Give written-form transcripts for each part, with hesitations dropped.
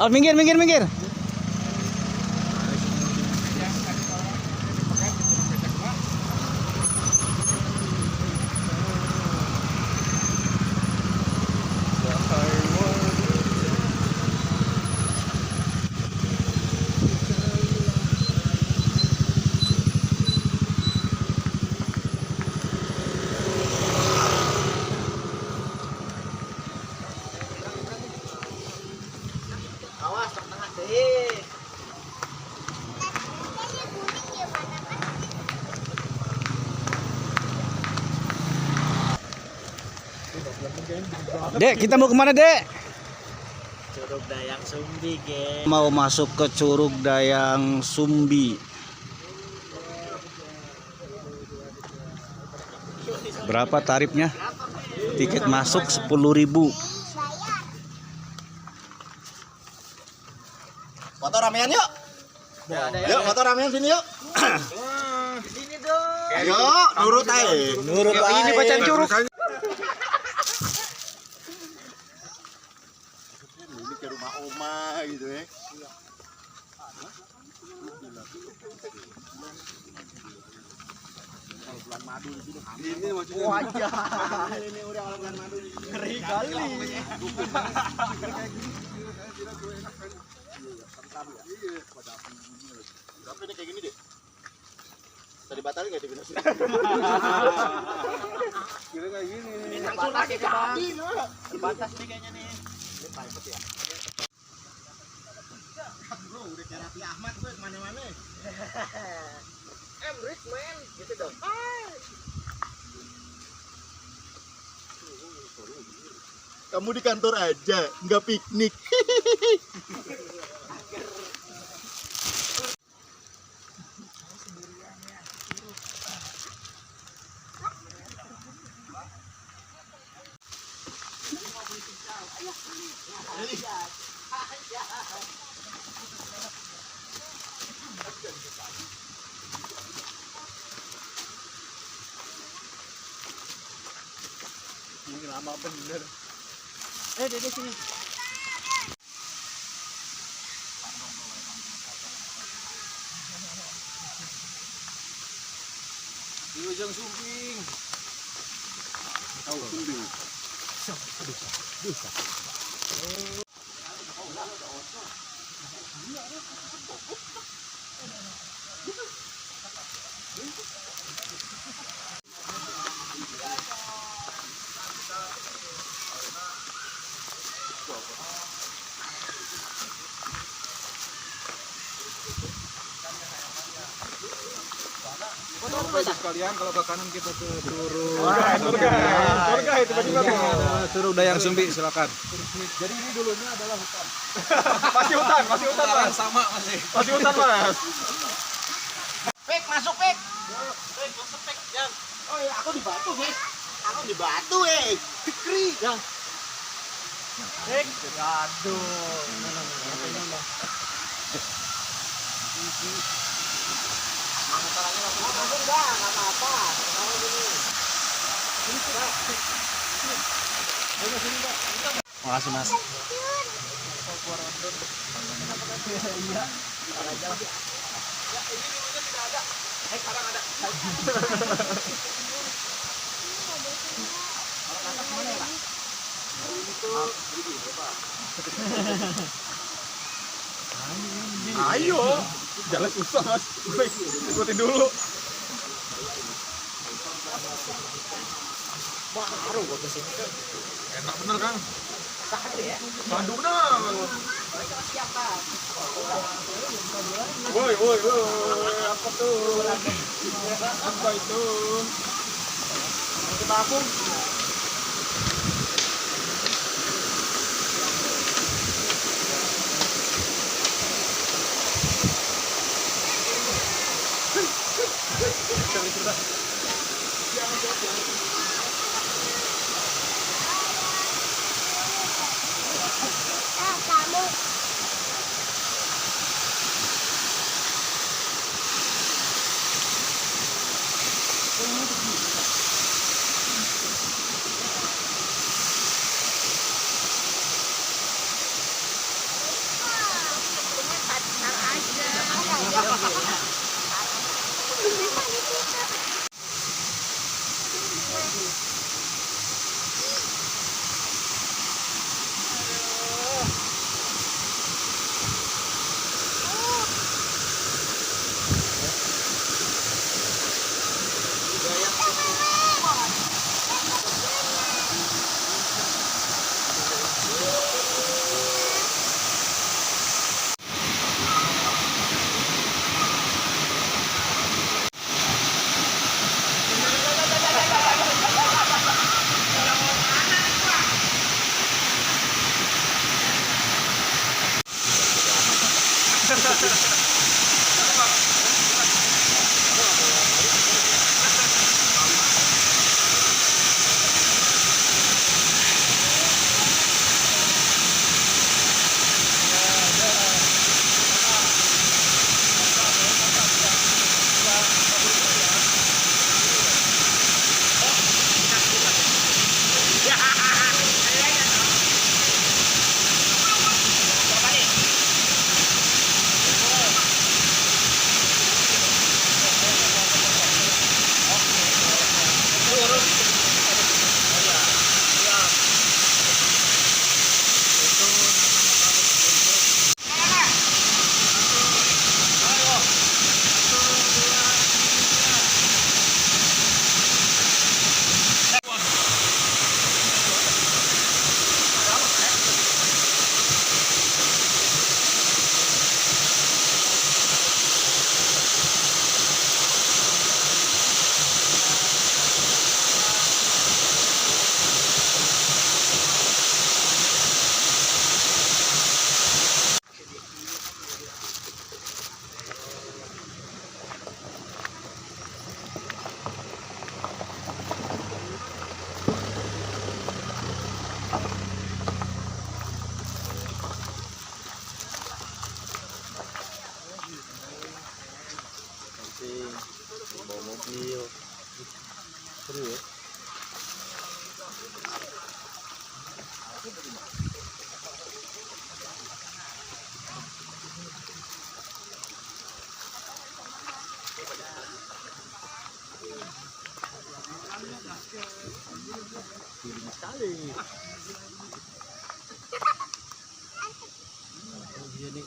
Oh, minggir, minggir, minggir. Awas tengah deh. Dek, kita mau kemana, Dek? Curug Dayang Sumbi, geng. Mau masuk ke Curug Dayang Sumbi. Berapa tarifnya? Tiket masuk 10.000. Foto ramean yuk. Yuk foto ramean sini yuk. Sini dong. Yuk, nurut aja. Nurut aja. Ini pacan curug. Ini ke rumah oma gitu ya. Bulan madu di sini. Ini maksudnya. Wajah. Ini udah bulan madu di sini. Ngeri kali. Berapa ini kayak gini deh? Tadi batalin nggak dibilang? Kira kayak gini. Ini langsung lagi ke babi loh. Terbatas nih kayaknya nih. Ini private ya. Bro, udah kayak Raffi Ahmad gue kemana-mana. I'm rich man, gitu dong. Kamu di kantor aja, nggak piknik. Ini lama bener. Dede sini. Di ujung Sumbing. Tahu Sumbing. Bisa. Sekalian kalau ke kanan kita ke Curug. Surga itu tiba-tiba. Curug Dayang Sumbi, silakan. Jadi ini dulunya adalah hutan. Masih hutan Mas. Sama masih. Masih hutan, Mas. Pek, masuk, Pek. Pek, masuk, Pek. Jam. Oh iya, aku di batu, Pek. Aku di batu, Fikri. Jam. Pek. Aduh. Masalahnya langsung dah, nggak apa-apa. Kalau gini. Ini sudah. Ayo sini, Pak. Makasih, Mas. Iya. Ya, ini dulunya tidak ada. Sekarang ada. Kalau kata kemana ya, Pak? Itu begini, Pak. Ayo. Jalan susah, Mas. Ikutin dulu. Baru gua kesini. Enak bener, Kang. Satu ya. Madu bener. Mereka siapa? Woi. Apa tuh? Apa itu? Kita aku.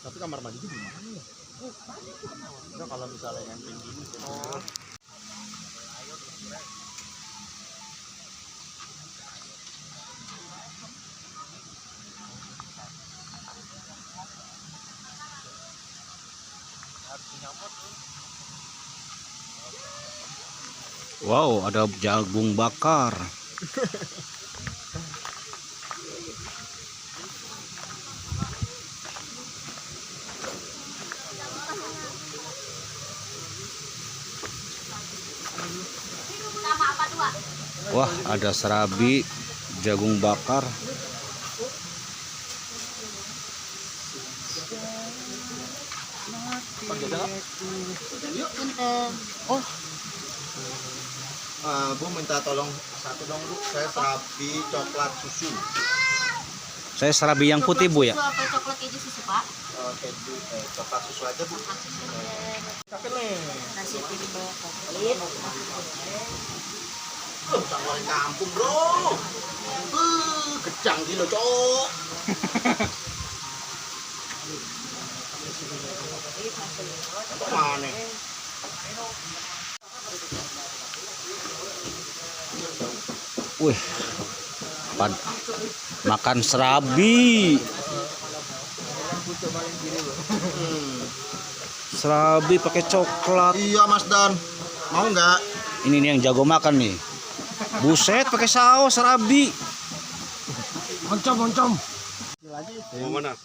Tapi kamar mandi di mana ya? Udah kalau misalnya yang tinggi. Wow, ada jagung bakar. Wah, ada serabi, jagung bakar. Oh. Bu minta tolong satu dong Bu, saya serabi coklat susu. Saya serabi yang putih Bu ya. Susu apa coklat keju susu Pak? Keju, coklat susu aja Bu. Cakep nih. Nasi timbel komplit. Sang goreng kampung Bro. Kecang gila Cok. Mana? Wih, makan serabi. Serabi pakai coklat. Iya Mas Dan, mau nggak? Ini nih yang jago makan nih. Buset, pakai saus serabi. Moncom. Mau mana?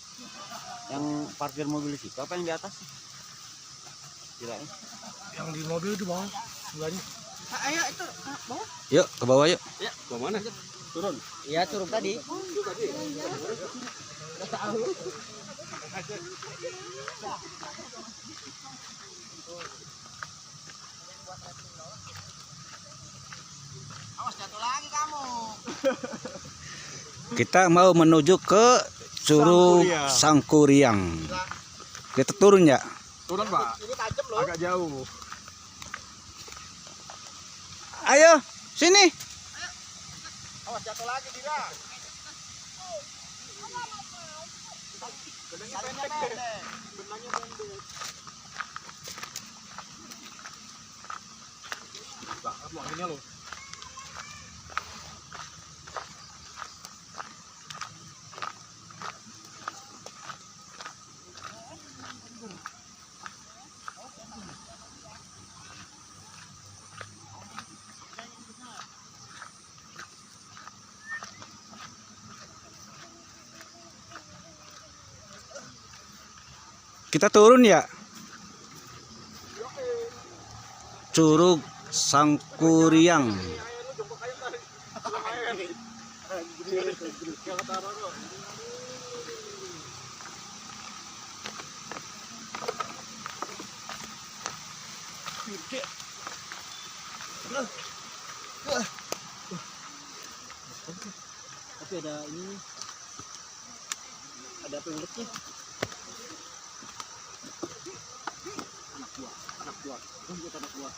Yang parkir mobil situ apa yang di atas? Gila. Yang di mobil itu bang, sebelahnya. Ayo itu bawah. Yuk, ke bawah yuk. Ya, ke mana? Turun. Iya turun tadi. Awas jatuh lagi kamu. Kita mau menuju ke Curug Sangkuriang. Kita turun ya? Turun Pak. Ini tajam loh. Agak jauh. Ayo, sini. Awas jatuh lagi Dira. Benangnya pendek. Benangnya pendek. Banget lu anginnya lu. Kita turun ya? Curug Sangkuriang. Tapi ada ini. Ada penguliknya. Anak buah. Anak buah.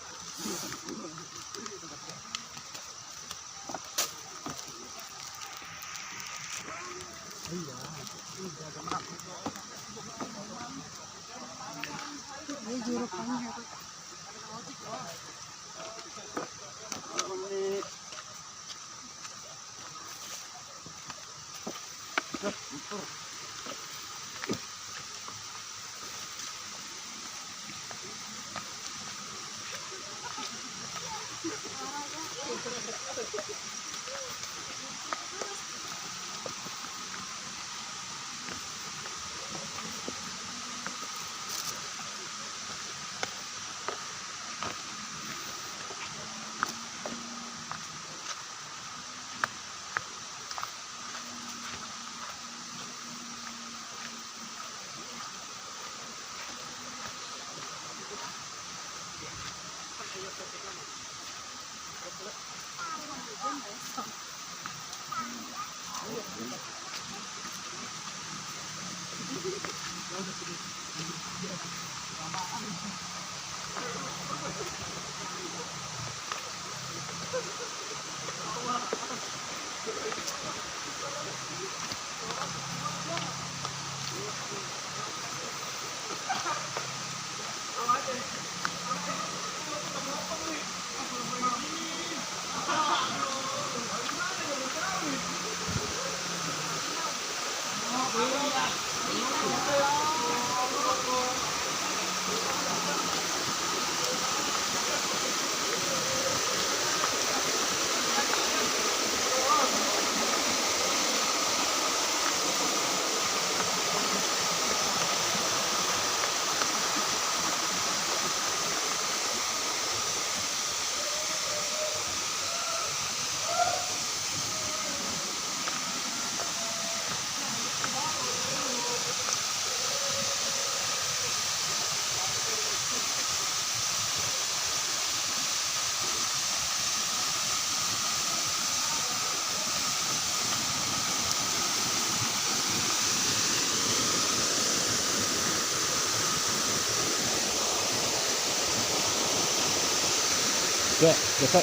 Ya, besok.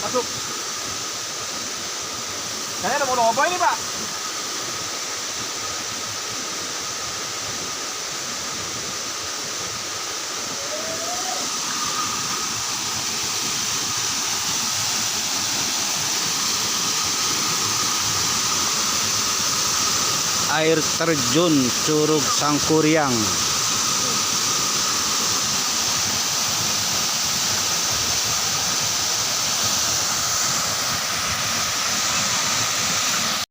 Masuk. Saya ada mau apa ini, Pak? Air terjun Curug Sangkuriang.